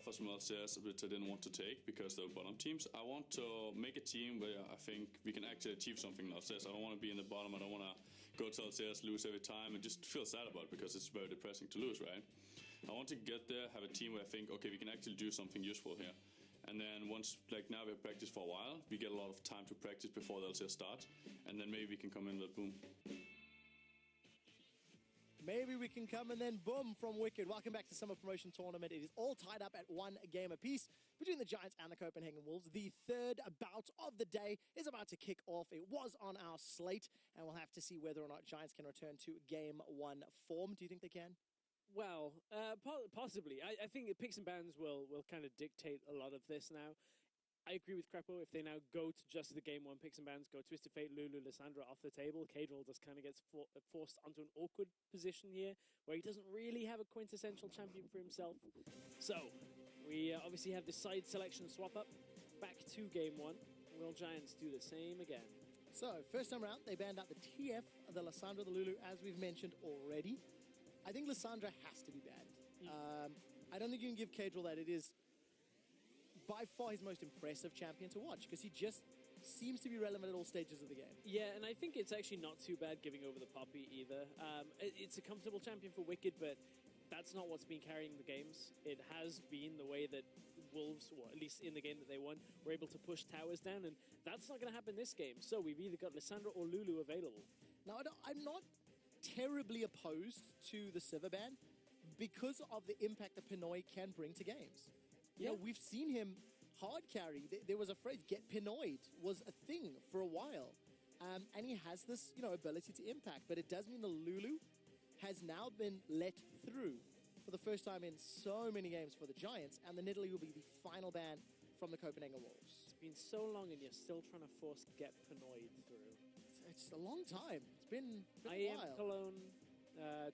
offers from LCS, which I didn't want to take because they were bottom teams. I want to make a team where I think we can actually achieve something in LCS. I don't want to be in the bottom. I don't want to go to LCS, lose every time, and just feel sad about it because it's very depressing to lose, right? I want to get there, have a team where I think, okay, we can actually do something useful here. And then once, like now we've practiced for a while, we get a lot of time to practice before the LCS starts, and then maybe we can come in with boom. Maybe we can come and then boom from Wicked. Welcome back to Summer Promotion Tournament. It is all tied up at 1 game apiece between the Giants and the Copenhagen Wolves. The third bout of the day is about to kick off. It was on our slate, and we'll have to see whether or not Giants can return to Game 1 form. Do you think they can? Well, possibly. I think the picks and bans will kind of dictate a lot of this now. I agree with Crepo. If they now go to just the Game 1 picks and bans, go Twisted Fate, Lulu, Lissandra off the table, Cadril just kind of gets forced onto an awkward position here where he doesn't really have a quintessential champion for himself. So, we obviously have the side selection swap up. Back to Game 1. Will Giants do the same again? So, first time around, they banned out the TF, the Lissandra, the Lulu, as we've mentioned already. I think Lissandra has to be banned. I don't think you can give Cadril that. It is by far his most impressive champion to watch because he just seems to be relevant at all stages of the game. Yeah, and I think it's actually not too bad giving over the Poppy either. It's a comfortable champion for Wicked, but that's not what's been carrying the games. It has been the way that Wolves, or at least in the game that they won, were able to push towers down, and that's not going to happen this game. So we've either got Lissandra or Lulu available. Now, I'm not terribly opposed to the Sivir ban because of the impact that Pinoy can bring to games. You know, we've seen him hard carry. There was a phrase, get Pinoyed, was a thing for a while. And he has this, ability to impact. But it does mean the Lulu has now been let through for the first time in so many games for the Giants. And the Nidalee will be the final ban from the Copenhagen Wolves. It's been so long and you're still trying to force get Pinoyed through. It's a long time. It's been a while. I am Cologne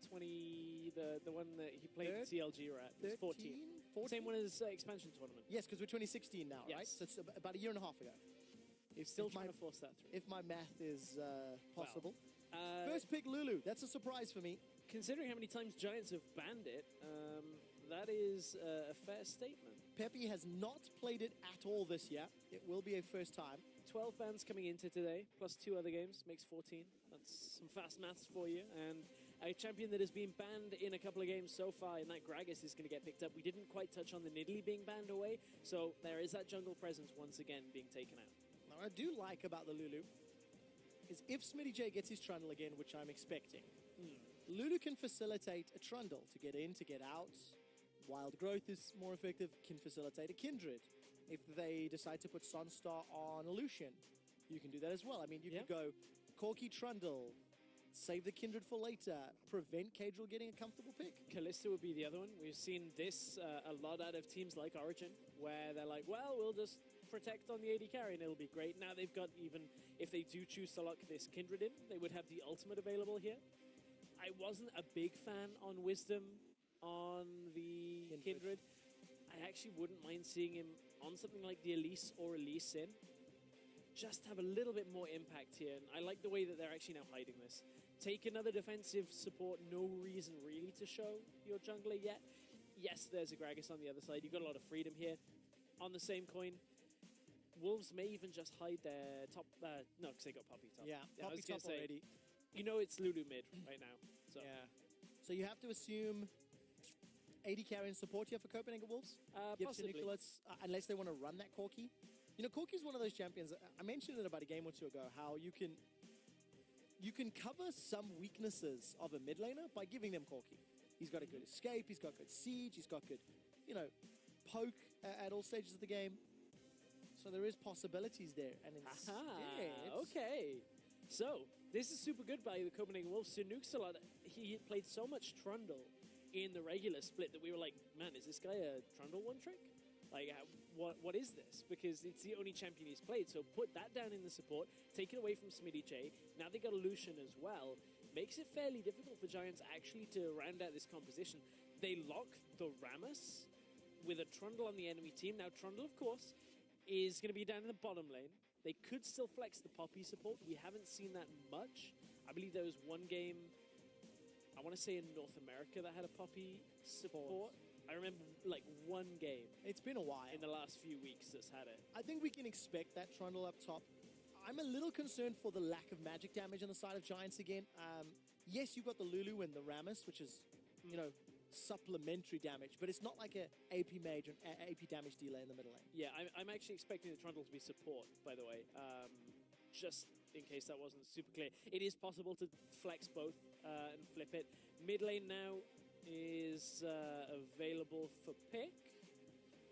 20, the one that he played at CLG, right? 13? 14. 14? Same one as expansion tournament. Yes, because we're 2016 now, yes. right? So it's about a year and a half ago. Still trying to force that through. If my math is possible. Well, first pick Lulu. That's a surprise for me. Considering how many times Giants have banned it, that is a fair statement. Pepe has not played it at all this year. It will be a first time. 12 bans coming into today, plus 2 other games, makes 14. That's some fast maths for you. And a champion that has been banned in a couple of games so far, and that Gragas is going to get picked up. We didn't quite touch on the Nidalee being banned away, so there is that jungle presence once again being taken out. Now, what I do like about the Lulu is if Smitty J gets his Trundle again, which I'm expecting, Lulu can facilitate a Trundle to get in, to get out. Wild Growth is more effective, can facilitate a Kindred. If they decide to put Sunstar on a Lucian, you can do that as well. I mean, you could go Corki Trundle, save the Kindred for later, prevent Cadril getting a comfortable pick. Kalista would be the other one. We've seen this a lot out of teams like Origin, where they're like, well, we'll just protect on the AD carry and it'll be great. Now they've got, even if they do choose to lock this Kindred in, they would have the ultimate available here. I wasn't a big fan on Wisdom on the Kindred. I actually wouldn't mind seeing him on something like the Elise or Elise in. Just have a little bit more impact here. And I like the way that they're actually now hiding this. Take another defensive support, no reason really to show your jungler yet. Yes, there's a Gragas on the other side. You've got a lot of freedom here. On the same coin, Wolves may even just hide their top... no, because they got Poppy top. Yeah, Poppy top already. You know it's Lulu mid right now. So. Yeah. So you have to assume AD carry and support here for Copenhagen Wolves? Possibly. Nicholas, unless they want to run that Corki. You know, Corki's one of those champions, I mentioned it about a game or two ago, how you can cover some weaknesses of a mid laner by giving them Corki. He's got a good escape, he's got good siege, he's got good, poke at all stages of the game. So there is possibilities there. And instead... okay. So, this is super good by the Copenhagen Wolves. So Nuxalot, he played so much Trundle in the regular split that we were like, man, is this guy a Trundle one-trick? Like, what is this? Because it's the only champion he's played. So put that down in the support, take it away from Smitty J. Now they got a Lucian as well. Makes it fairly difficult for Giants actually to round out this composition. They lock the Rammus with a Trundle on the enemy team. Now Trundle, of course, is going to be down in the bottom lane. They could still flex the Poppy support. We haven't seen that much. I believe there was one game, I want to say in North America, that had a Poppy support. I remember like one fun game It's been a while. in the last few weeks that's had it. I think we can expect that Trundle up top. I'm a little concerned for the lack of magic damage on the side of Giants again. Yes, you've got the Lulu and the Rammus, which is, supplementary damage, but it's not like a AP mage and AP damage dealer in the middle lane. Yeah, I'm actually expecting the Trundle to be support, by the way. Just in case that wasn't super clear. It is possible to flex both and flip it. Mid lane now is available for pick.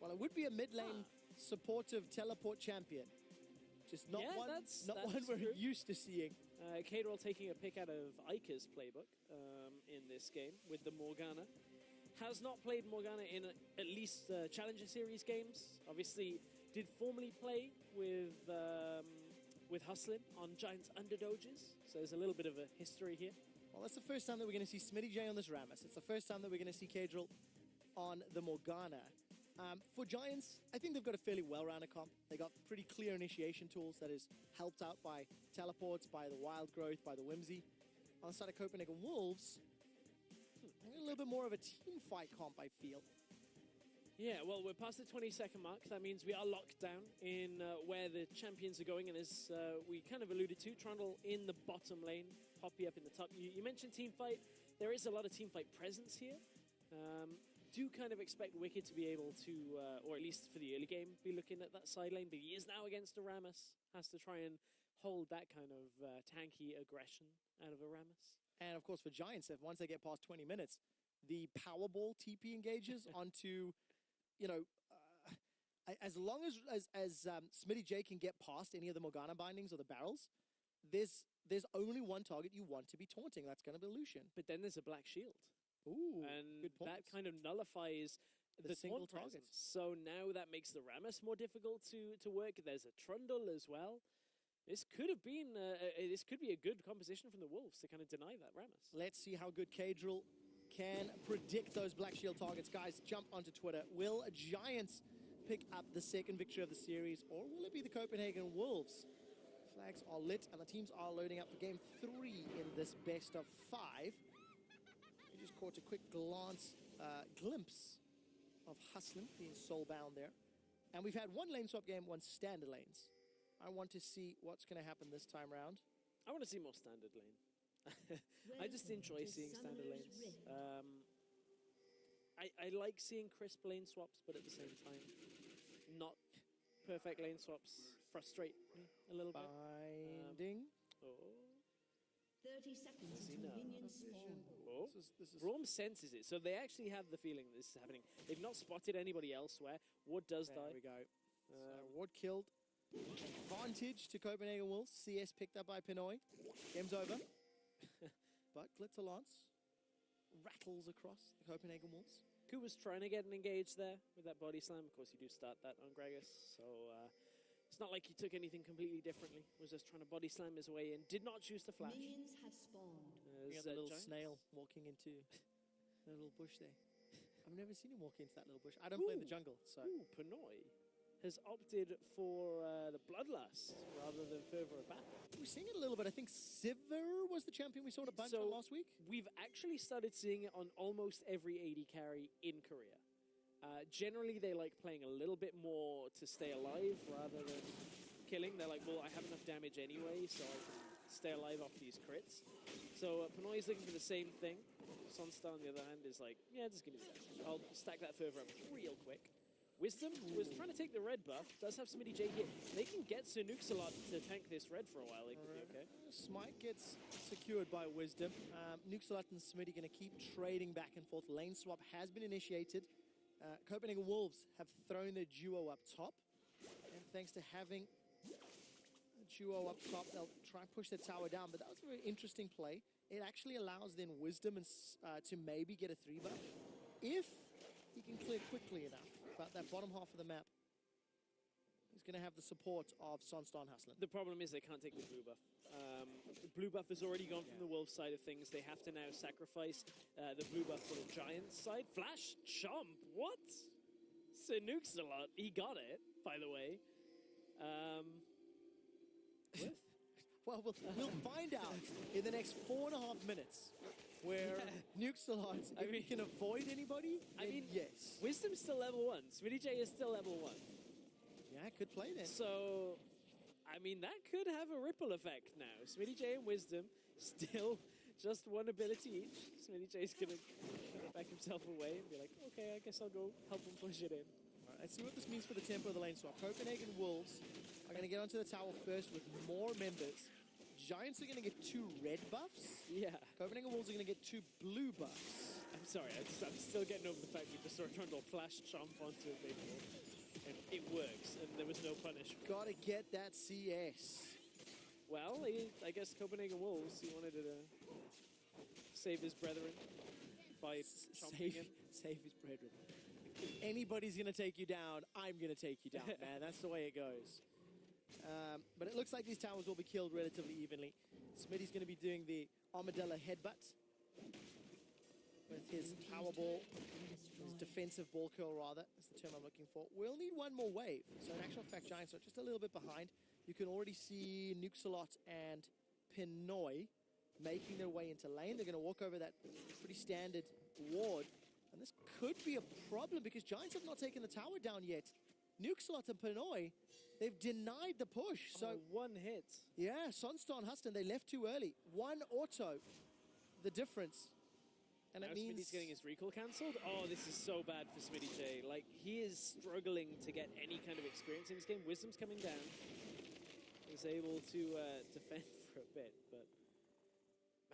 Well, it would be a mid lane supportive teleport champion. Just not Yeah, one, that's we're true. used to seeing. K-Roll taking a pick out of Ica's playbook in this game with the Morgana. Has not played Morgana in at least Challenger Series games. Obviously, did formerly play with Hustlin on Giants Underdoges. So there's a little bit of a history here. Well, that's the first time that we're going to see Smitty J on this Rammus. It's the first time that we're going to see Kadrill on the Morgana. For Giants, I think they've got a fairly well-rounded comp. They got pretty clear initiation tools that is helped out by teleports, by the wild growth, by the whimsy. On the side of Copenhagen Wolves, a little bit more of a team fight comp, I feel. Yeah, well, we're past the 20-second mark. That means we are locked down in where the champions are going. And as we kind of alluded to, Trundle in the bottom lane, Poppy up in the top. You mentioned team fight. There is a lot of team fight presence here. Do kind of expect Wicked to be able to, or at least for the early game, be looking at that side lane. But he is now against a Rammus. Has to try and hold that kind of tanky aggression out of a Rammus. And of course, for Giants, if once they get past 20 minutes, the Powerball TP engages onto, as long as Smitty J can get past any of the Morgana bindings or the barrels, there's only one target you want to be taunting. That's going to be Lucian. But then there's a Black Shield. Ooh, And good point. that kind of nullifies the single taunt target. presence. So now that makes the Rammus more difficult to work. There's a Trundle as well. This could have been, this could be a good composition from the Wolves to kind of deny that Rammus. Let's see how good Kadrill can predict those Black Shield targets. Guys, jump onto Twitter. Will Giants pick up the second victory of the series, or will it be the Copenhagen Wolves? Flags are lit, and the teams are loading up for Game 3 in this best of 5. We just caught a quick glimpse of Hustlin being soul-bound there. And we've had one lane swap game, one standard lanes. I want to see what's going to happen this time round. I want to see more standard lane. I just enjoy seeing standard lanes. I like seeing crisp lane swaps, but at the same time, not perfect lane swaps frustrate me a little bit. Binding. 30 seconds until minions spawn. This is Braum senses it, so they actually have the feeling this is happening. They've not spotted anybody elsewhere. Ward does There die. we go. So Ward killed. Advantage to Copenhagen Wolves. CS picked up by Pinoy. Game's over. But Glitzerlance rattles across the Copenhagen Wolves. Ku was trying to get an engage there with that body slam. Of course, you do start that on Gragas, so it's not like he took anything completely differently. Was just trying to body slam his way in. Did not choose to flash. Minions have spawned. We got the little snail walking into the little bush there. I've never seen him walk into that little bush. I don't play the jungle, so... Ooh, Pinoy has opted for the Bloodlust rather than further back. We're seeing it a little bit. I think Sivir was the champion we saw a bunch of last week. We've actually started seeing it on almost every AD carry in Korea. Generally, they like playing a little bit more to stay alive rather than killing. They're like, well, I have enough damage anyway, so I can stay alive off these crits. So Pinoy is looking for the same thing. Sunstar, on the other hand, is like, yeah, just give me the damage. I'll stack that further up real quick. Wisdom was trying to take the red buff. Does have Smitty J here. They can get Sir Nukes a lot to tank this red for a while. They could be okay. Smite gets secured by Wisdom. Nuxalat and Smitty going to keep trading back and forth. Lane swap has been initiated. Copenhagen Wolves have thrown their duo up top. And thanks to having a duo up top, they'll try and push the tower down. But that was a very interesting play. It actually allows then Wisdom and, to maybe get a 3 buff if he can clear quickly enough. But that bottom half of the map is going to have the support of Sunstar and Hustlin. The problem is they can't take the blue buff. The blue buff has already gone from the Wolves side of things. They have to now sacrifice the blue buff for the Giants side. Flash Chomp, what? Sir Nukes a lot. He got it, by the way. Well, we'll find out in the next 4.5 minutes. where Nuke-Salot, I if mean- he can avoid anybody, I then mean, yes. Wisdom's still level 1. Smitty J is still level 1. Yeah, good play then. So, I mean, that could have a ripple effect now. Smitty J and Wisdom still just one ability each. Smitty J's going to back himself away and be like, okay, I guess I'll go help him push it in. All right, let's see what this means for the tempo of the lane swap. Copenhagen Wolves are going to get onto the tower first with more members. Giants are going to get 2 red buffs. Yeah. Copenhagen Wolves are going to get 2 blue buffs. I'm sorry, I'm still getting over the fact we just sort of turned a flash chomp onto a big ball. And it works, and there was no punishment. Gotta get that CS. Well, I guess Copenhagen Wolves, he wanted to save his brethren by chomping him. Save his brethren. If anybody's gonna take you down, I'm gonna take you down, man. That's the way it goes. But it looks like these towers will be killed relatively evenly. Smitty's gonna be doing the armadillo headbutt with his power ball. His defensive ball curl, rather, is the term I'm looking for. We'll need one more wave. So in actual fact, Giants are just a little bit behind. You can already see Nuke-Salot and Pinoy making their way into lane. They're going to walk over that pretty standard ward. And this could be a problem because Giants have not taken the tower down yet. Nuke-Salot and Pinoy, they've denied the push. So one hit. yeah, Sunstar and Huston, they left too early. One auto, the difference. And Now it means Smitty's getting his recall cancelled. Oh, this is so bad for Smitty J. Like, he is struggling to get any kind of experience in this game. Wisdom's coming down. He's able to defend for a bit, but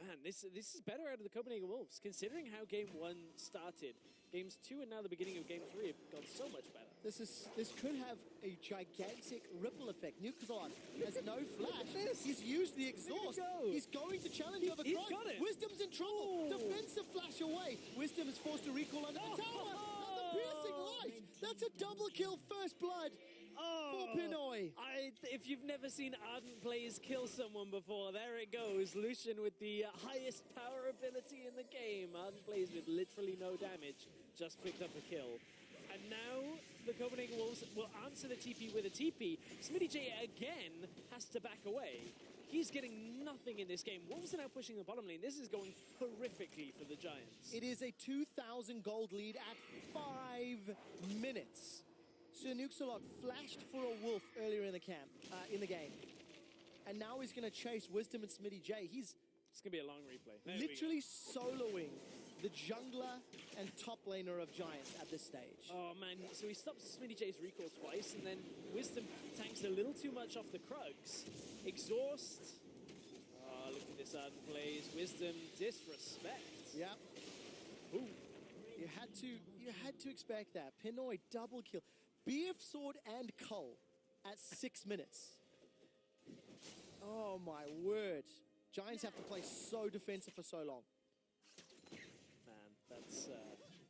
man, this is better out of the Copenhagen Wolves. Considering how Game 1 started, Games 2 and now the beginning of Game 3 have gone so much better. This could have a gigantic ripple effect. Nuke-Salot has no flash. He's used the exhaust. go. He's going to challenge over He's Cross. got it. Wisdom's in trouble. Ooh. Defensive flash away. Wisdom is forced to recall under the tower. And the piercing light. That's a double kill, first blood for Pinoy. If you've never seen Ardent Plays kill someone before, there it goes. Lucian with the highest power ability in the game. Ardent Plays with literally no damage. Just picked up a kill. And now the Copenhagen Wolves will answer the TP with a TP. Smitty J again has to back away. He's getting nothing in this game. Wolves are now pushing the bottom lane. This is going horrifically for the Giants. It is a 2,000 gold lead at 5 minutes. So Nuke-Salot flashed for a wolf earlier in the game. And now he's going to chase Wisdom and Smitty J. He's It's going to be a long replay. There we go. literally soloing the jungler and top laner of Giants at this stage. Oh man, so he stops Smitty J's recall twice, and then Wisdom tanks a little too much off the Krugs. Exhaust. Oh, look at this Ardent Plays. Wisdom disrespect. Yeah. Ooh. You had to expect that. Pinoy double kill. BF Sword and Cull at 6 minutes. Oh my word. Giants have to play so defensive for so long. Man, that's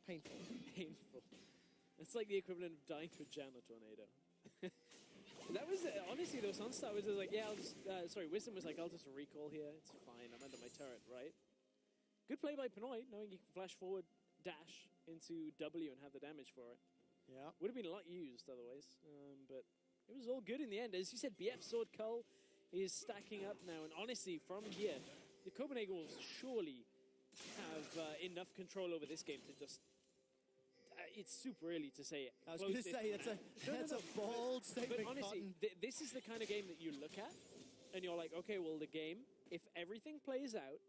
Painful. painful. It's like the equivalent of dying to a jam or tornado. That was, honestly, though, Sunstar was just like, yeah, I'll just, Wisdom was like, I'll just recall here. It's fine, I'm under my turret, right? Good play by Pinoy, knowing you can flash forward, dash into W and have the damage for it. Yeah. Would have been a lot used otherwise, but it was all good in the end. As you said, BF Sword Cull is stacking up now, and honestly, from here, the Copenhagen Wolves surely have enough control over this game to just... it's super early to say it. I was going to say, that's a bold statement, But honestly, Cotton. this is the kind of game that you look at, and you're like, okay, well, the game, if everything plays out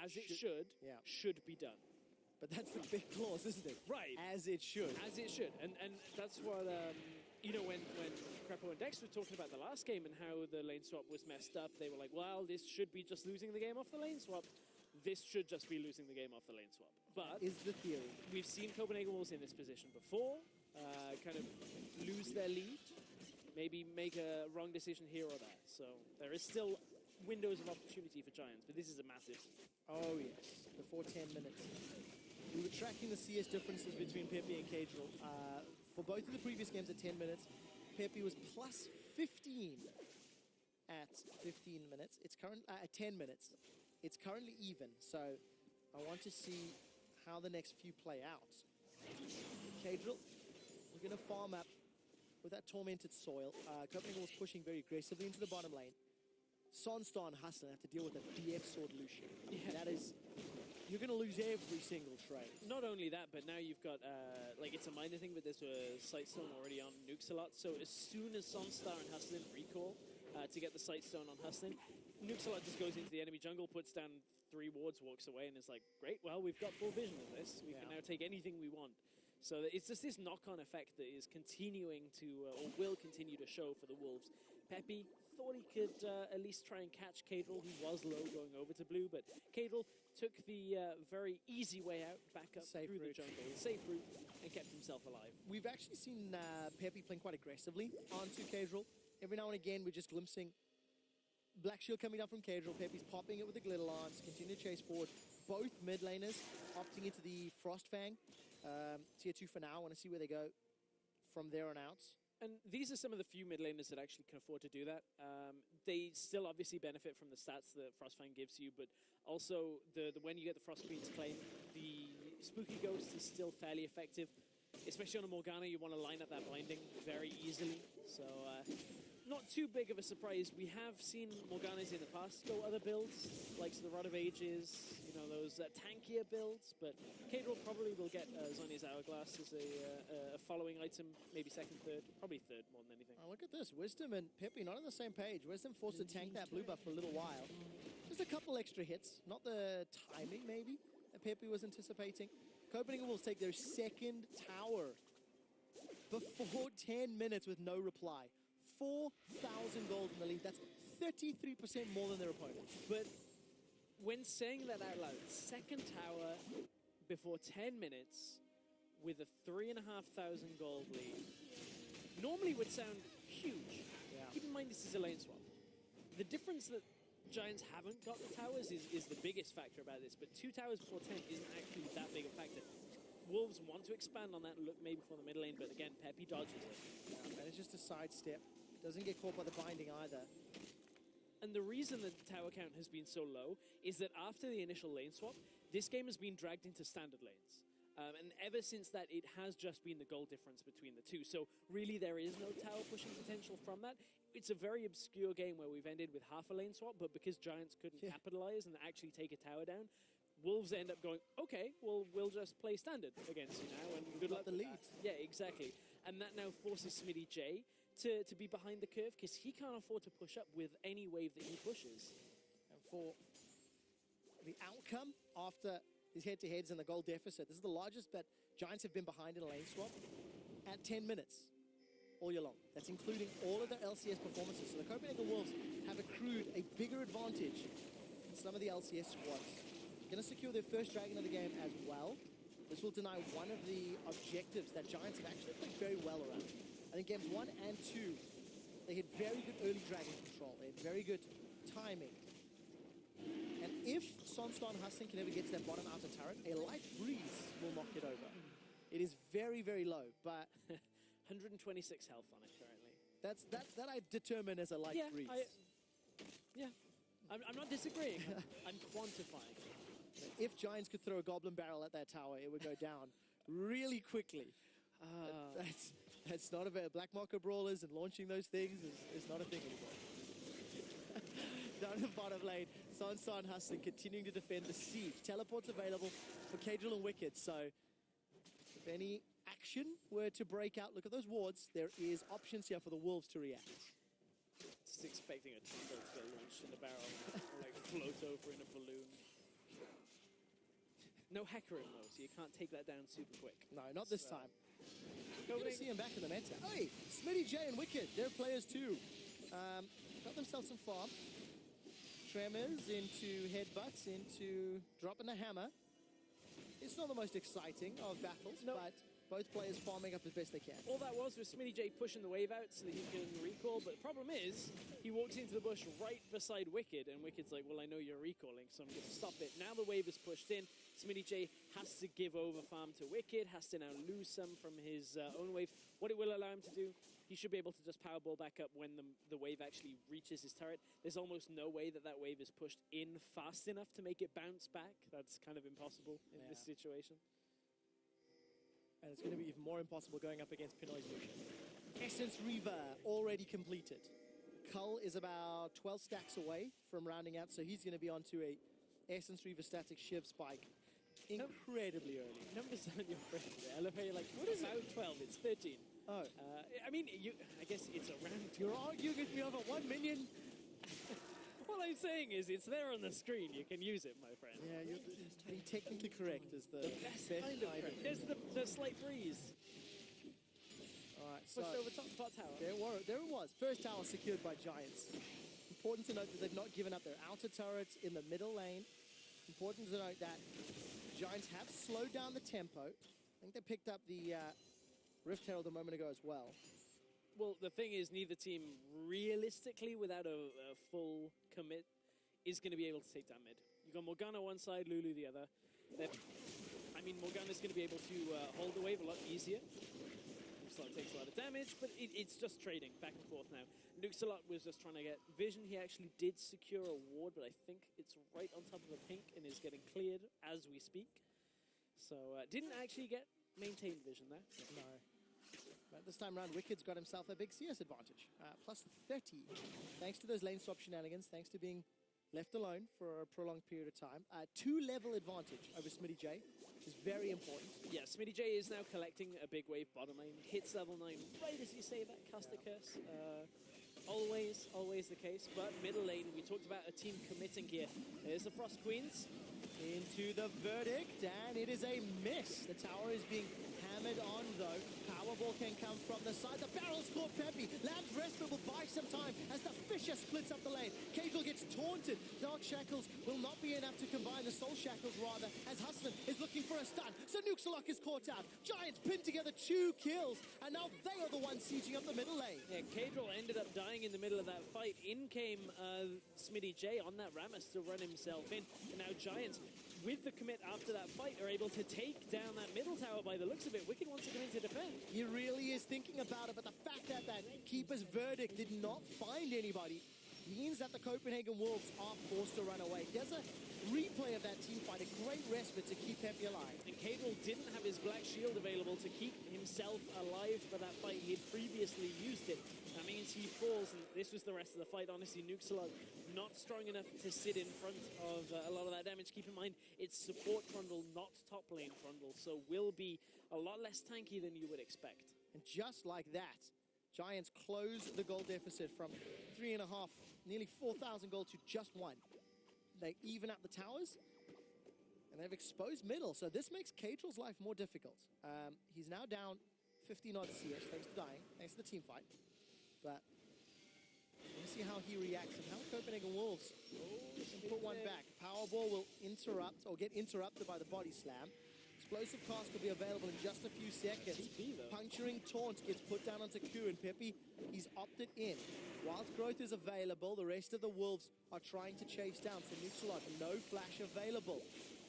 as it should be done. But that's the big clause, isn't it? Right. As it should. As it should. And that's what, you know, when Crepo and Dex were talking about the last game and how the lane swap was messed up, they were like, well, this should be just losing the game off the lane swap. This should just be losing the game off the lane swap. But Is the theory. we've seen Copenhagen Wolves in this position before, kind of lose their lead, maybe make a wrong decision here or there. So there is still windows of opportunity for Giants, but this is a massive. Oh, yes. Before 10 minutes. We were tracking the CS differences between Pepe and Cadril. For both of the previous games at 10 minutes, Pepe was plus 15 at 15 minutes. It's at 10 minutes. It's currently even, so I want to see how the next few play out. Cadril, we're going to farm up with that tormented soil. Copenhagen was pushing very aggressively into the bottom lane. Sunstar and Hustler have to deal with a BF Sword Lucian. Yeah. That is you're going to lose every single trade. Not only that, but now you've got, like, it's a minor thing, but there's a Sightstone already on Nuxalot. So as soon as Sunstar and Hustlin recall to get the Sightstone on Hustlin, Nuxalot just goes into the enemy jungle, puts down 3 wards, walks away, and is like, great, well, we've got full vision of this. We can now take anything we want. So it's just this knock-on effect that is continuing to, or will continue to show for the Wolves. Peppy thought he could at least try and catch Cadril. He was low going over to blue, but Cadril took the very easy way out, back up Safe through route. the jungle, safe route, and kept himself alive. We've actually seen Peppy playing quite aggressively onto Cadril. Every now and again, we're just glimpsing Black Shield coming down from Cadril. Peppy's popping it with the Glitter Lance, continue to chase forward. Both mid laners opting into the Frost Fang. Tier 2 for now. I want to see where they go from there on out. And these are some of the few mid laners that actually can afford to do that. They still obviously benefit from the stats that Frostfang gives you, but also when you get the Frostqueen's claim, the Spooky Ghost is still fairly effective. Especially on a Morgana, you want to line up that binding very easily. So not too big of a surprise. We have seen Morganas in the past go other builds, like the Rod of Ages, you know, those tankier builds. But Cadril probably will get Zhonya's Hourglass as a following item, maybe second, third, probably third more than anything. Oh, look at this. Wisdom and Peppy not on the same page. Wisdom forced to tank that blue buff for a little while. Just a couple extra hits. Not the timing, maybe, that Peppy was anticipating. Copenhagen Wolves take their second tower before 10 minutes with no reply. 4,000 gold in the lead. That's 33% more than their opponents. But when saying that out loud, second tower before 10 minutes with a 3,500 gold lead normally would sound huge. Yeah. Keep in mind this is a lane swap. The difference that Giants haven't got the towers is the biggest factor about this, but 2 towers before 10 isn't actually that big a factor. Wolves want to expand on that look maybe for the mid lane, but again, Peppy dodges it. Yeah, and it's just a sidestep. Doesn't get caught by the binding either. And the reason that the tower count has been so low is that after the initial lane swap, this game has been dragged into standard lanes. And ever since that, it has just been the goal difference between the two. So really, there is no tower pushing potential from that. It's a very obscure game where we've ended with half a lane swap, but because Giants couldn't capitalize and actually take a tower down, Wolves end up going, okay, well, we'll just play standard against you now, and good luck the with lead. that. Yeah, exactly. And that now forces Smitty J to be behind the curve, because he can't afford to push up with any wave that he pushes. And for the outcome after his head-to-heads and the goal deficit, this is the largest that Giants have been behind in a lane swap at 10 minutes all year long. That's including all of their LCS performances. So the Copenhagen Wolves have accrued a bigger advantage than some of the LCS squads. Going to secure their first Dragon of the game as well. This will deny one of the objectives that Giants have actually played very well around. I think games 1 and 2, they had very good early Dragon control. They had very good timing. And if Sunstar and Hustling can ever get to that bottom outer turret, a light breeze will knock it over. It is very, very low, but 126 health on it currently. that I determine as a light breeze. I'm not disagreeing. I'm quantifying. If Giants could throw a Goblin Barrel at that tower, it would go down really quickly. That's not about Black Market Brawlers, and launching those things is not a thing anymore. Down in the bottom lane, Sunstar and Hustling continuing to defend the siege. Teleports available for Cadril and Wicked, so if any action were to break out, look at those wards, there is options here for the Wolves to react. Just expecting a Tinkle to get launched in the barrel, or like float over in a balloon. No hacker in though, so you can't take that down super quick. No, not this time. You're going to see him back in the meta. Hey, Smitty J and Wicked, they're players too. Got themselves some farm. Tremors into headbutts, into dropping the hammer. It's not the most exciting of battles, but both players farming up as best they can. All that was Smitty J pushing the wave out so that he can recall, but the problem is, he walks into the bush right beside Wicked, and Wicked's like, well, I know you're recalling, so I'm going to stop it. Now the wave is pushed in, Smitty J has to give over farm to Wicked, has to now lose some from his own wave. What it will allow him to do, he should be able to just powerball back up when the wave actually reaches his turret. There's almost no way that wave is pushed in fast enough to make it bounce back. That's kind of impossible in this situation. And it's going to be even more impossible going up against Pinoy's Lucian. Essence Reaver already completed. Cull is about 12 stacks away from rounding out, so he's going to be onto a Essence Reaver static Shiv spike. incredibly early. Numbers on your friend there. I love how you're like, what is it? 12, it's 13. Oh. I mean, I guess it's around. You're arguing with me over 1 million? What I'm saying is, it's there on the screen. You can use it, my friend. Yeah, you're being technically correct is the Best best kind of kind of correct. There's the slight breeze. All right, so Pushed over top tower. there it was. First tower secured by Giants. Important to note that they've not given up their outer turrets in the middle lane. Important to note that Giants have slowed down the tempo. I think they picked up the Rift Herald a moment ago as well. Well, the thing is, neither team realistically, without a full commit, is going to be able to take down mid. You've got Morgana one side, Lulu the other. I mean, Morgana's going to be able to hold the wave a lot easier. Nukesalot takes a lot of damage, but it's just trading back and forth now. Nukesalot was just trying to get vision. He actually did secure a ward, but I think it's right on top of a pink and is getting cleared as we speak. So didn't actually get maintained vision there. No. But this time around, Wicked's got himself a big CS advantage. Plus 30, thanks to those lane swap shenanigans, thanks to being left alone for a prolonged period of time. 2-level advantage over Smitty J is very important. Yeah, Smitty J is now collecting a big wave bottom lane. Hits level 9 right as you say that, cast a curse. Always the case. But middle lane, we talked about a team committing here. There's the Frost Queens. Into the verdict, and it is a miss. The tower is being hammered on, though. Powerball can come from the side. The barrel's caught Peppy. Lamb's Respite will buy some time as the Fisher splits up the lane. Cagel gets taunted. Dark Shackles will not be enough to combine. The Soul Shackles, rather, as Hustlin is looking for a stun. So Nukesalot is caught out. Giants pinned together 2 kills, and now they are the ones sieging up the middle lane. Yeah, Cadril ended up dying in the middle of that fight. In came Smitty J on that Rammus to run himself in. And now Giants, with the commit after that fight, are able to take down that middle tower by the looks of it. Wicked wants to come in to defend. He really is thinking about it, but the fact that that keeper's verdict did not find anybody means that the Copenhagen Wolves are forced to run away. There's a replay of that team fight, a great respite to keep Peppy alive. And Cadwell didn't have his black shield available to keep himself alive for that fight. He had previously used it. That means he falls, and this was the rest of the fight. Honestly, Nukesalot not strong enough to sit in front of a lot of that damage. Keep in mind, it's support Trundle, not top lane Trundle, so will be a lot less tanky than you would expect. And just like that, Giants close the gold deficit from 3.5, nearly 4,000 gold to just 1. They even up the towers, and they've exposed middle, so this makes Cadril's life more difficult. He's now down 15 odd CS, thanks to dying, thanks to the team fight. But let's see how he reacts and how Copenhagen Wolves can put one back. Powerball will interrupt, or get interrupted by the body slam. Explosive cast will be available in just a few seconds. TP, though. Puncturing taunt gets put down onto Q, and Peppy, he's opted in. Wild Growth is available. The rest of the Wolves are trying to chase down. So Nukesalot, no flash available.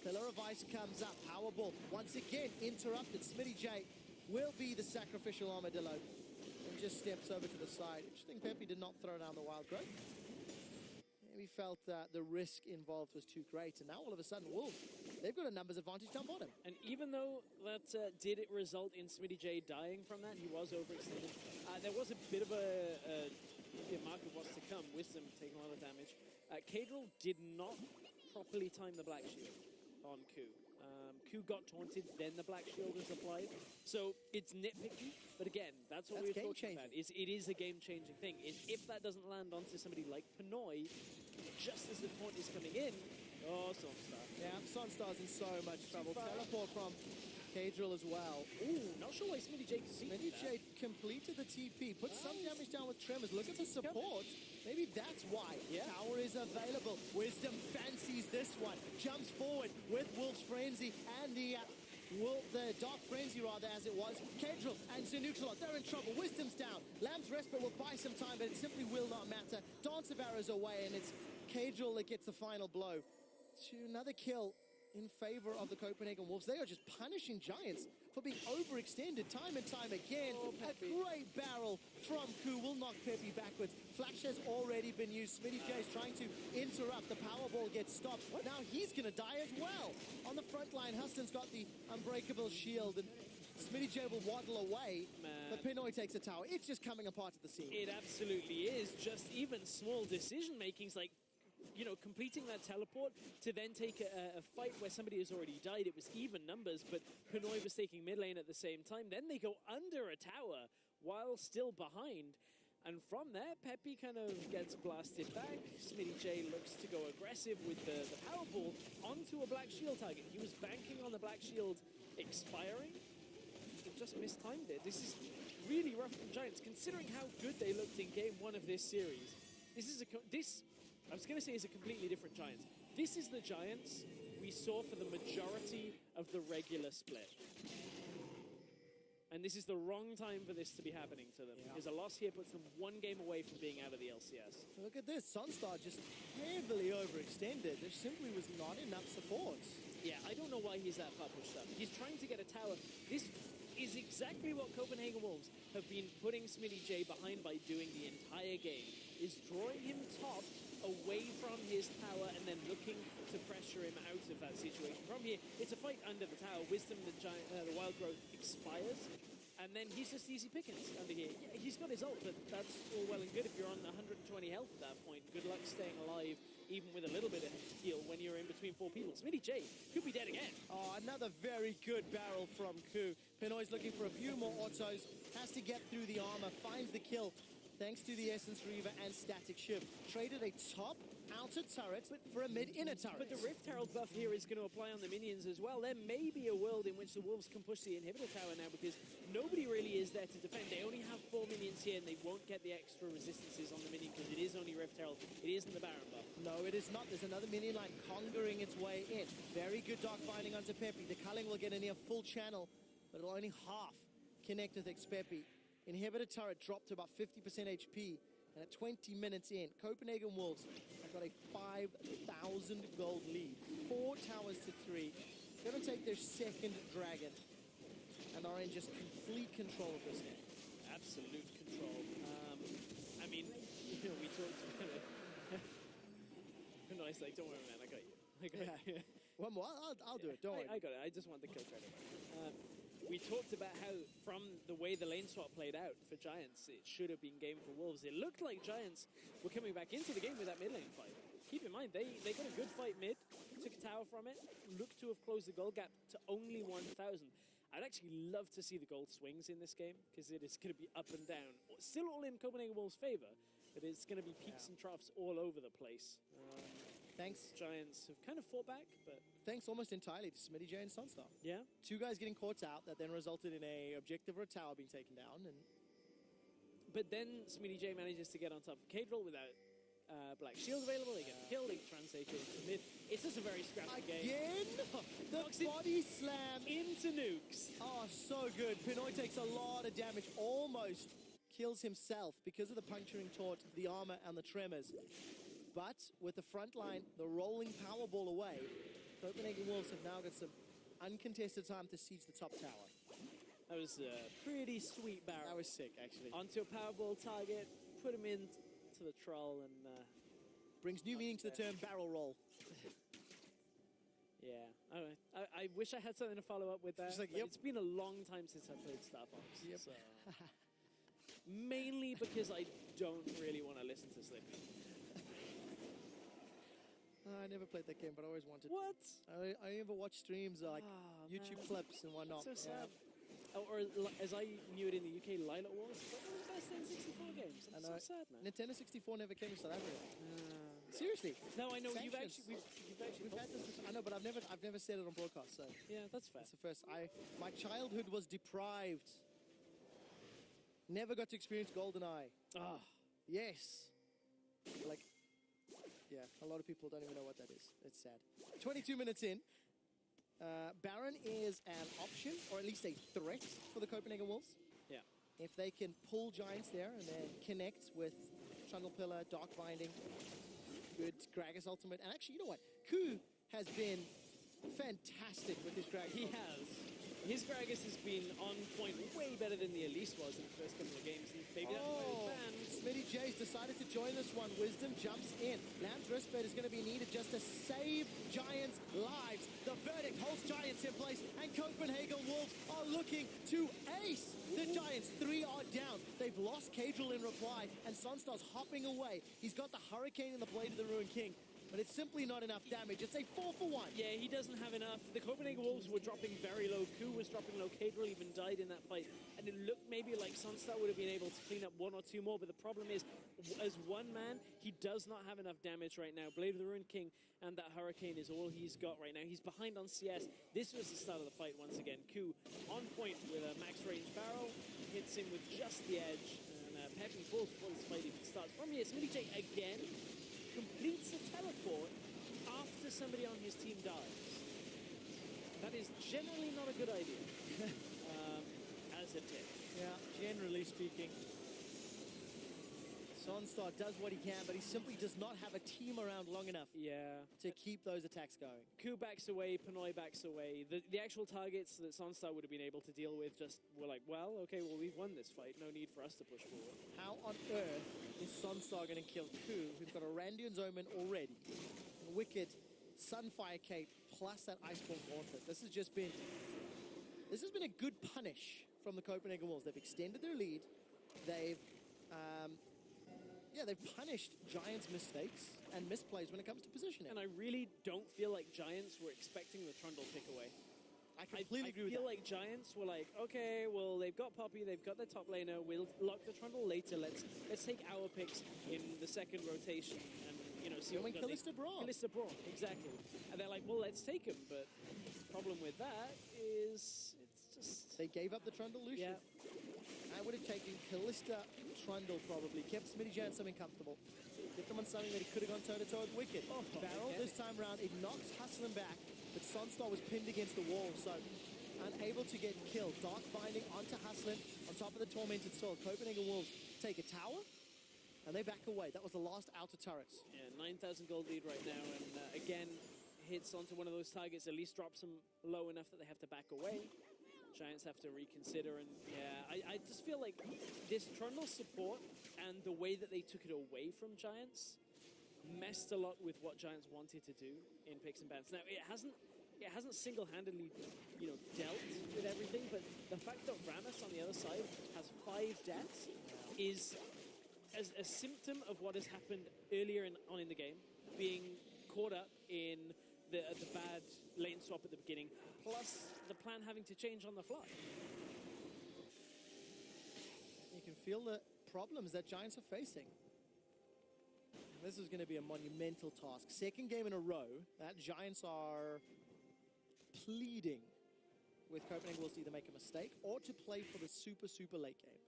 Pillar of Ice comes up. Powerball, once again, interrupted. Smitty J will be the sacrificial armadillo. And just steps over to the side. Interesting, Peppy did not throw down the Wild Growth. Maybe felt that the risk involved was too great. And now all of a sudden, Wolves, they've got a numbers advantage down bottom. And even though that did it result in Smitty J dying from that, he was overextended. There was a bit of a mark of what's to come. Wisdom taking a lot of damage. Cadril did not properly time the Black Shield on Q. Q got taunted, then the Black Shield was applied. So it's nitpicky, but again, that's what we were talking about. It is a game-changing thing. If that doesn't land onto somebody like Pinoy, just as the taunt is coming in, oh, Sunstar. Yeah, Sunstar's in so much trouble. Teleport from Cadril as well. Ooh, not sure why Smitty J Smitty J completed the TP, put some damage down with Tremors. Look at the support. Maybe that's why. Yeah. Tower is available. Wisdom fancies this one. Jumps forward with Wolf's Frenzy and the Dark Frenzy, rather, as it was. Cadril and Nukesalot, they're in trouble. Wisdom's down. Lamb's Respite will buy some time, but it simply will not matter. Dance of Arrows away, and it's Cadril that gets the final blow. To another kill in favor of the Copenhagen Wolves. They are just punishing Giants for being overextended time and time again. A great barrel from Ku will knock Peppy backwards. Flash has already been used. Smitty J is trying to interrupt. The Powerball gets stopped. Now he's going to die as well. On the front line, Huston's got the Unbreakable Shield, and Smitty J will waddle away, but Pinoy takes a tower. It's just coming apart at the seams. It absolutely is. Just even small decision-making's like, you know, completing that teleport to then take a fight where somebody has already died. It was even numbers, but Pinoy was taking mid lane at the same time. Then they go under a tower while still behind. And from there, Peppy kind of gets blasted back. Smitty J looks to go aggressive with the Powerball onto a Black Shield target. He was banking on the Black Shield expiring. He just mistimed it. This is really rough from Giants, considering how good they looked in game 1 of this series. I was going to say is a completely different Giants. This is the Giants we saw for the majority of the regular split. And this is the wrong time for this to be happening to them, because a loss here puts them 1 game away from being out of the LCS. Look at this, Sunstar just heavily overextended. There simply was not enough support. Yeah, I don't know why he's that far pushed up. He's trying to get a tower. This is exactly what Copenhagen Wolves have been putting Smitty J behind by doing the entire game, is drawing him top away from his tower and then looking to pressure him out of that situation. From here, it's a fight under the tower. Wisdom, the Wild Growth expires, and then he's just easy pickings under here. Yeah, he's got his ult, but that's all well and good if you're on 120 health at that point. Good luck staying alive, even with a little bit of heal when you're in between 4 people. Smitty J could be dead again. Oh, another very good barrel from Ku. Pinoy's looking for a few more autos, has to get through the armor, finds the kill. Thanks to the Essence Reaver and Static Shiv. Traded a top outer turret for a mid-inner turret. But the Rift Herald buff here is going to apply on the minions as well. There may be a world in which the Wolves can push the inhibitor tower now, because nobody really is there to defend. They only have 4 minions here, and they won't get the extra resistances on the minion because it is only Rift Herald. It isn't the Baron buff. No, it is not. There's another minion line congering its way in. Very good Dark Binding onto Peppy. The culling will get a near full channel, but it'll only half connect with Xpeppy. Inhibitor turret dropped to about 50% HP, and at 20 minutes in, Copenhagen Wolves have got a 5,000 gold lead. 4 towers to 3. Going to take their second dragon, and are in just complete control of this game. Absolute control. I mean, you know, we talked about it. Nice, like, don't worry, man, I got you. I got you. One more, I'll do it, don't worry. I got it, I just want the kill credit. We talked about how, from the way the lane swap played out for Giants, it should have been game for Wolves. It looked like Giants were coming back into the game with that mid lane fight. Keep in mind, they got a good fight mid, took a tower from it, looked to have closed the gold gap to only 1,000. I'd actually love to see the gold swings in this game, because it is going to be up and down. Still all in Copenhagen Wolves' favor, but it's going to be peaks and troughs all over the place. Thanks. Giants have kind of fought back, but... Thanks almost entirely to Smitty J and Sunstar. Yeah. 2 guys getting caught out that then resulted in a objective or a tower being taken down. But then Smitty J manages to get on top of Cadril without Black Shield available. They get killed, they translate it into mid. It's just a very scrappy game. Again? The body slam into nukes. Oh, so good. Pinoy takes a lot of damage, almost kills himself because of the puncturing taunt, the armor, and the tremors. But with the front line, the rolling Powerball away, Copenhagen Wolves have now got some uncontested time to siege the top tower. That was a pretty sweet barrel. That was sick, actually. Onto a Powerball target, put him into the troll, and... brings new meaning to the term barrel roll. Yeah, I wish I had something to follow up with that. Like, yep. It's been a long time since I played Star Fox. Yep. So. Mainly because I don't really want to listen to Slippy. I never played that game, but I always wanted What? to. I never watched streams like YouTube clips and whatnot. So sad. Or as I knew it in the UK, Lilac Wars. One of the best N64 games. It's so sad, man. Nintendo 64 never came to South Africa. Seriously. No, I know. Sanctions. You've actually had this. I know, but I've never said it on broadcast. So yeah, that's fair. That's the first. My childhood was deprived. Never got to experience GoldenEye. Ah, yes. Like, yeah, a lot of people don't even know what that is. It's sad. 22 minutes in. Baron is an option, or at least a threat for the Copenhagen Wolves. yeah. If they can pull Giants there and then connect with Jungle Pillar, Dark Binding, good Gragas ultimate. And actually, you know what? Ku has been fantastic with his Gragas. He has. His Gragas has been on point, way better than the Elise was in the first couple of games. Maybe that's why he's banned. Smitty J's decided to join this one. Wisdom jumps in. Lamb's wristband is going to be needed just to save Giants' lives. The verdict holds Giants in place, and Copenhagen Wolves are looking to ace the Giants. 3 are down. They've lost Cadril in reply, and Sunstar's hopping away. He's got the Hurricane and the Blade of the Ruined King. but it's simply not enough damage. It's a 4 for 1. Yeah, he doesn't have enough. The Copenhagen Wolves were dropping very low. Ku was dropping low. Cadril even died in that fight. And it looked maybe like Sunstar would have been able to clean up 1 or 2 more, but the problem is, as one man, he does not have enough damage right now. Blade of the Ruined King and that Hurricane is all he's got right now. He's behind on CS. This was the start of the fight once again. Ku on point with a max range barrel. Hits him with just the edge. And Peppy falls before this fight even starts. From here, SmittyJ again completes a teleport after somebody on his team dies. That is generally not a good idea. As a tip. Yeah, generally speaking. Sunstar does what he can, but he simply does not have a team around long enough to keep those attacks going. Ku backs away, Pinoy backs away. The actual targets that Sunstar would have been able to deal with just were like, well, okay, well, we've won this fight. No need for us to push forward. How on earth is Sunstar going to kill Ku, who's got a Randian's Omen already? Wicked, Sunfire Cape, plus that Iceborne Gauntlet. This has been a good punish from the Copenhagen Wolves. They've extended their lead. They've punished Giants' mistakes and misplays when it comes to positioning. And I really don't feel like Giants were expecting the Trundle pick away. I completely agree with that. I feel like Giants were like, okay, well, they've got Poppy, they've got their top laner, we'll lock the Trundle later. Let's take our picks in the second rotation and, see what we got. Callista Brawl, exactly. And they're like, well, let's take him. But the problem with that is it's just... They gave up the Trundle Lucian. Yeah. I would have taken Callista Trundle probably. Kept SmittyJ something comfortable. Get them on something that he could have gone toe-to-toe with Wicked. Barrel this time around. It knocks Hustling back, but Sunstar was pinned against the wall, so unable to get killed. Dark Binding onto Hustling on top of the Tormented Soul. Copenhagen Wolves take a tower, and they back away. That was the last outer turrets. Yeah, 9,000 gold lead right now, and again, hits onto one of those targets, at least drops them low enough that they have to back away. Giants have to reconsider, and I just feel like this Trundle support and the way that they took it away from Giants messed a lot with what Giants wanted to do in picks and bans. Now, it hasn't single-handedly, dealt with everything, but the fact that Rammus on the other side has 5 deaths is as a symptom of what has happened earlier on in the game, being caught up in the bad lane swap at the beginning, plus the plan having to change on the fly. You can feel the problems that Giants are facing. This is going to be a monumental task. Second game in a row that Giants are pleading with Copenhagen Wolves to either make a mistake or to play for the super, super late game.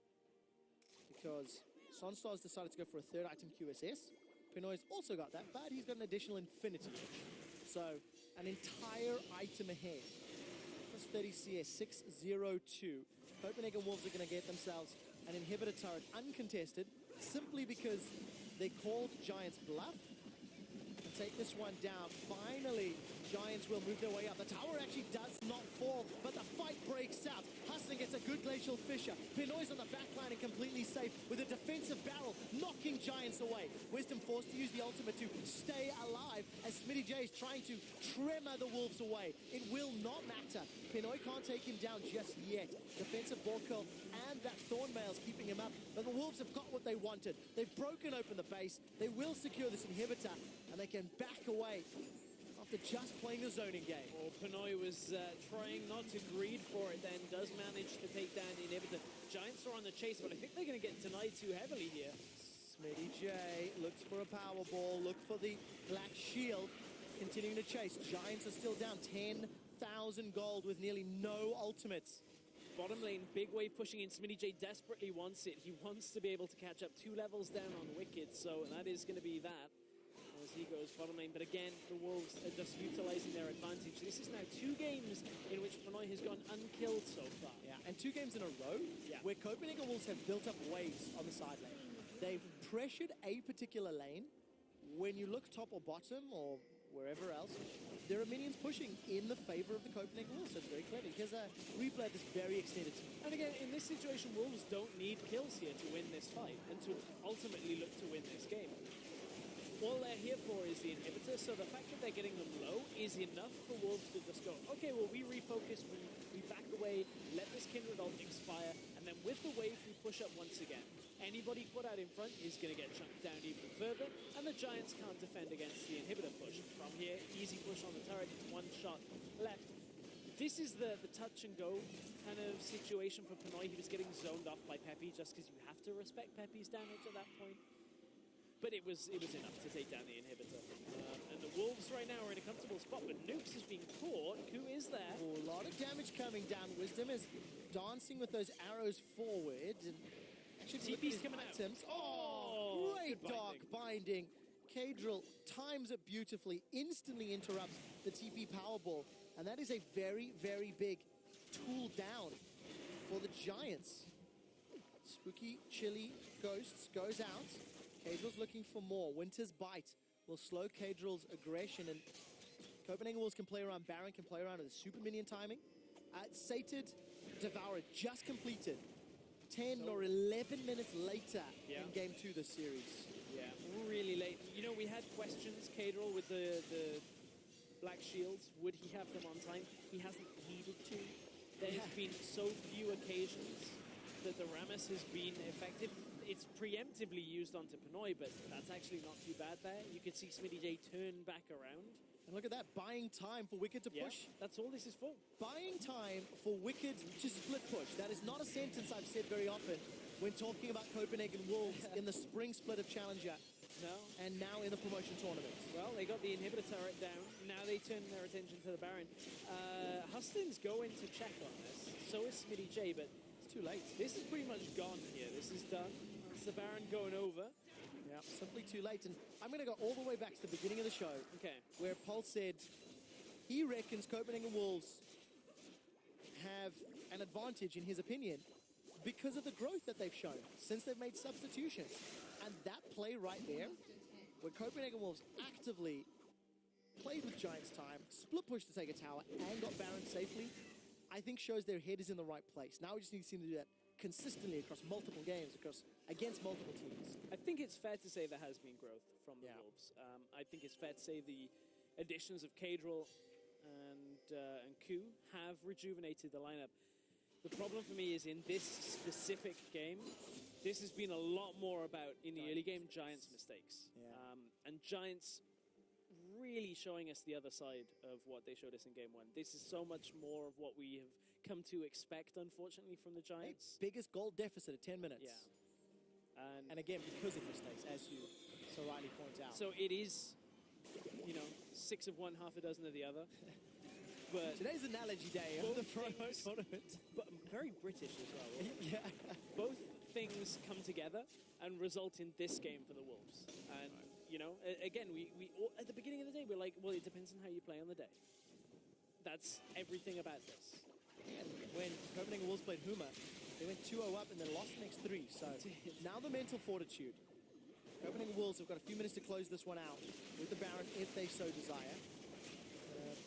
Because Sunstar's decided to go for a 3rd item QSS. Pinoy's also got that, but he's got an additional Infinity Edge. So, an entire item ahead. Plus 30 CS, 602. Copenhagen Wolves are going to get themselves an inhibitor turret uncontested, simply because they called Giants bluff and take this one down. Finally, Giants will move their way up. The tower actually does not fall, but the fight breaks out. Hustling gets a good glacial fissure. Pinoy's on the back line and completely safe with a defensive barrel, knocking Giants away. Wisdom forced to use the ultimate to stay alive as SmittyJ is trying to tremor the Wolves away. It will not matter. Pinoy can't take him down just yet. Defensive ball curl and that Thornmail's keeping him up, but the Wolves have got what they wanted. They've broken open the base. They will secure this inhibitor, and they can back away after just playing the zoning game. Well, Pinoy was trying not to greed for it, then does manage to take down the inhibitor. Giants are on the chase, but I think they're going to get denied too heavily here. SmittyJ looks for a power ball, look for the black shield, continuing to chase. Giants are still down 10,000 gold with nearly no ultimates. Bottom lane, big wave pushing in. SmittyJ desperately wants it. He wants to be able to catch up 2 levels down on Wicked, so that is going to be that as he goes bottom lane. But again, the Wolves are just utilizing their advantage. This is now 2 games in which Pinoy has gone unkilled so far. Yeah, and 2 games in a row where Copenhagen Wolves have built up waves on the side lane. They've pressured a particular lane. When you look top or bottom or wherever else, there are minions pushing in the favor of the Copenhagen Wolves. That's very clever because we played this very extended team. And again, in this situation, Wolves don't need kills here to win this fight and to ultimately look to win this game. All they're here for is the inhibitor, so the fact that they're getting them low is enough for Wolves to just go, okay, well, we refocus, we back away, let this Kindred ult expire, and then with the wave, we push up once again. Anybody put out in front is going to get chunked down even further, and the Giants can't defend against the inhibitor push. From here, easy push on the turret, it's one shot left. This is the touch and go kind of situation for Pinoy. He was getting zoned off by Pepe just because you have to respect Pepe's damage at that point. But it was enough to take down the inhibitor. And the Wolves right now are in a comfortable spot, but Nukes is being caught. Ku is there. Oh, a lot of damage coming down. Wisdom is dancing with those arrows forward. And TP's coming out. Oh, great dark binding. Kadril times it beautifully, instantly interrupts the TP Powerball. And that is a very, very big tool down for the Giants. Spooky, chilly Ghosts goes out. Kadril's looking for more. Winter's Bite will slow Kadril's aggression, and Copenhagen Wolves can play around. Baron can play around with the super minion timing. Sated Devourer just completed 10 or 11 minutes later in Game 2 this series. Yeah, really late. You know, we had questions, Kadril, with the Black Shields. Would he have them on time? He hasn't needed to. There's been so few occasions that the Rammus has been effective. It's preemptively used onto Pinoy, but that's actually not too bad there. You could see Smitty J turn back around. And look at that, buying time for Wicked to push. That's all this is for. Buying time for Wicked to split push. That is not a sentence I've said very often when talking about Copenhagen Wolves in the spring split of Challenger. No. And now in the promotion tournament. Well, they got the inhibitor turret down. Now they turn their attention to the Baron. Huston's going to check on this. So is Smitty J, but it's too late. This is pretty much gone here. This is done. It's the Baron going over. Yeah, simply too late. And I'm going to go all the way back to the beginning of the show. Okay. Where Paul said he reckons Copenhagen Wolves have an advantage, in his opinion, because of the growth that they've shown since they've made substitutions. And that play right there, where Copenhagen Wolves actively played with Giants time, split push to take a tower, and got Baron safely, I think shows their head is in the right place. Now we just need to see them do that consistently across multiple games, against multiple teams. I think it's fair to say there has been growth from the Wolves. I think it's fair to say the additions of Kadril and Ku have rejuvenated the lineup. The problem for me is in this specific game, this has been a lot more about, in the early game, Giants' mistakes. And Giants really showing us the other side of what they showed us in Game 1. This is so much more of what we have come to expect, unfortunately, from the Giants. Biggest goal deficit at 10 minutes. Yeah. And again, because of mistakes, as you so rightly point out. So it is, 6 of one, half a dozen of the other. But today's analogy day of the pro tournament. But very British as well. Yeah. Both things come together and result in this game for the Wolves. And, again, we at the beginning of the day, we're like, well, it depends on how you play on the day. That's everything about this. And when Copenhagen Wolves played Huma, they went 2-0 up and then lost the next 3. So now the mental fortitude. Copenhagen Wolves have got a few minutes to close this one out with the Baron if they so desire.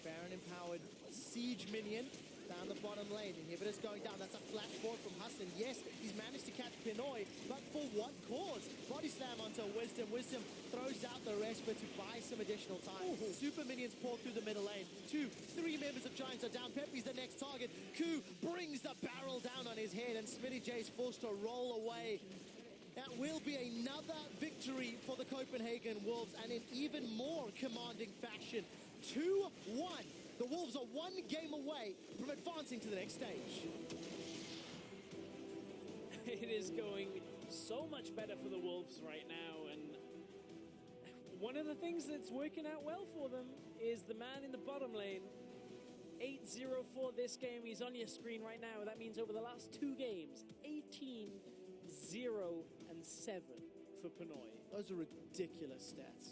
Baron empowered Siege minion down the bottom lane. Inhibitor's going down. That's a flash forward from Huston. Yes, he's managed to catch Pinoy, but for what cause? Body slam onto Wisdom. Wisdom throws out the Resper to buy some additional time. Super minions pour through the middle lane. 2, 3 members of Giants are down. Pepe's the next target. Ku brings the barrel down on his head, and Smitty J's forced to roll away. That will be another victory for the Copenhagen Wolves, and in even more commanding fashion. 2-1. The Wolves are one game away from advancing to the next stage. It is going so much better for the Wolves right now, and one of the things that's working out well for them is the man in the bottom lane. 8-0 for this game. He's on your screen right now. That means over the last 2 games, 18-0 and 7 for Pinoy. Those are ridiculous stats.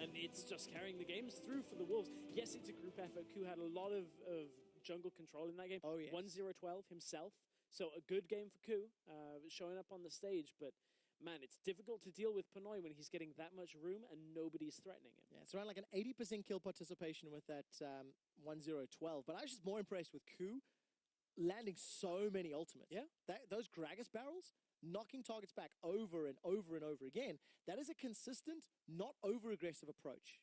And it's just carrying the games through for the Wolves. Yes, it's a group effort. Ku had a lot of jungle control in that game. Oh, yes. 1-0-12 himself. So a good game for Ku, showing up on the stage. But, man, it's difficult to deal with Pinoy when he's getting that much room and nobody's threatening him. Yeah, it's around like an 80% kill participation with that 1-0-12. But I was just more impressed with Ku landing so many ultimates. Yeah. Those Gragas barrels, knocking targets back over and over and over again. That is a consistent, not over-aggressive approach.